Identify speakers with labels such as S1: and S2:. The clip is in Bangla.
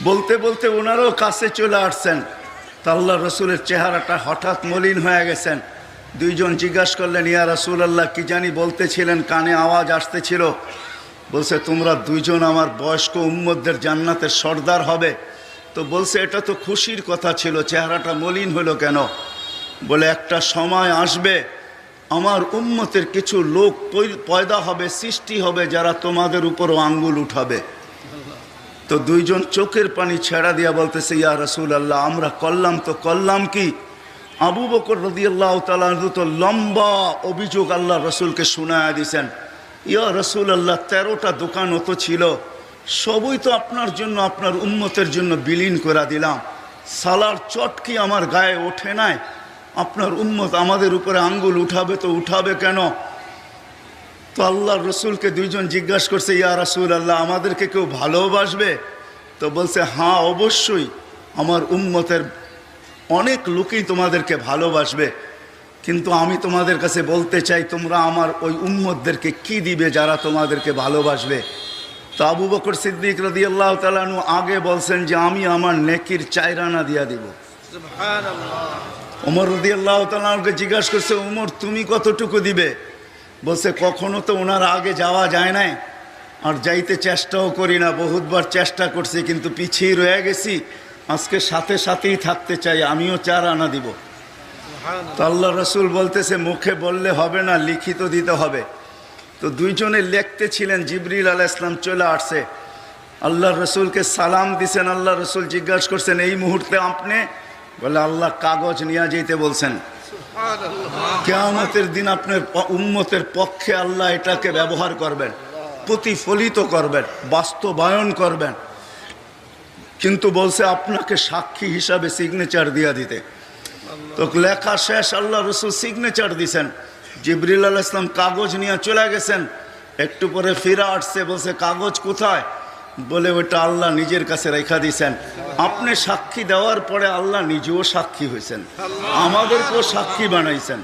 S1: বলতে বলতে ওনারও কাছে চলে আসছেন। তা আল্লাহ রসুলের চেহারাটা হঠাৎ মলিন হয়ে গেছেন। দুইজন জিজ্ঞাসা করলেন, ইয়া রাসূলুল্লাহ, কি জানি বলতেছিলেন, কানে আওয়াজ আসতেছিল। বলছে, তোমরা দুইজন আমার বয়স্ক উম্মতদের জান্নাতের সর্দার হবে। তো বলছে, এটা তো খুশির কথা ছিল, চেহারাটা মলিন হলো কেন? বলে, একটা সময় আসবে আমার উম্মতের কিছু লোক পয়দা হবে, সৃষ্টি হবে, যারা তোমাদের উপরও আঙ্গুল উঠাবে। তো দুইজন চোখের পানি ছেড়া দিয়া বলতেছে, ইয়া রাসূলুল্লাহ, আমরা করলাম তো করলাম কি? আবু বকর রাদিয়াল্লাহু তাআলা তো লম্বা অভিযোগ আল্লাহ রসুলকে শোনায়া দিয়েছেন। ইয়া রাসূলুল্লাহ, 13টা দোকান তো ছিল, সবই তো আপনার জন্য, আপনার উম্মতের জন্য বিলীন করে দিলাম। সালার চটকি আমার গায়ে ওঠে নাই, আপনার উম্মত আমাদের উপরে আঙ্গুল উঠাবে তো উঠাবে কেন? তো আল্লাহ রসুলকে দুইজন জিজ্ঞাসা করছে, ইয়া রাসূলুল্লাহ, আমাদেরকে কেউ ভালোবাসবে? তো বলছে, হ্যাঁ অবশ্যই, আমার উম্মতের অনেক লোকই তোমাদেরকে ভালোবাসবে, কিন্তু আমি তোমাদের কাছে বলতে চাই, তোমরা আমার ওই উম্মতদেরকে কি দিবে যারা তোমাদেরকে ভালোবাসবে? তো আবু বকর সিদ্দিক রাদিয়াল্লাহু তাআলা আনহু আগে বলছেন যে আমি আমার নেকির 4 আনা দিয়া দিব। ওমর রাদিয়াল্লাহু তাআলা আনহুকে জিজ্ঞাসা করছে, ওমর তুমি কতটুকু দিবে? বলছে, কখনো তো ওনার আগে যাওয়া যায় নাই, আর যাইতে চেষ্টাও করি না, বহুতবার চেষ্টা করছি কিন্তু পিছিয়ে রয়ে গেছি, আজকে সাথে সাথেই থাকতে চাই, আমিও 4 আনা দিব। তো আল্লাহ রসুল বলতেছে, মুখে বললে হবে না, লিখিত দিতে হবে। তো দুইজনে লিখতে ছিলেন, জিবরিল আলাইহিস সালাম চলে আসছে, আল্লাহ রসুলকে সালাম দিছেন। আল্লাহ রসুল জিজ্ঞাসা করছেন, এই মুহূর্তে আপনি? বলে, আল্লাহ কাগজ নিয়ে যেতে বলছেন, কিয়ামতের দিন আপনার উম্মতের পক্ষে আল্লাহ এটাকে ব্যবহার করবেন, প্রতিফলিত করবেন, বাস্তবায়ন করবেন। কিন্তু বলছে আপনাকে সাক্ষী হিসাবে সিগনেচার দিয়ে দিতে। তো লেখা শেষ, আল্লাহ রসুল সিগনেচার দিছেন, জিবরিল আলাইহিস সালাম কাগজ নিয়ে চলে গেছেন। একটু পরে ফিরে আসছে, বলছে, কাগজ কোথায়? বলে, ওটা আল্লাহ নিজের কাছে রেখা দিয়েছেন। আপনি সাক্ষী দেওয়ার পরে আল্লাহ নিজেও সাক্ষী হয়েছেন, আমাদেরকেও সাক্ষী বানাইছেন।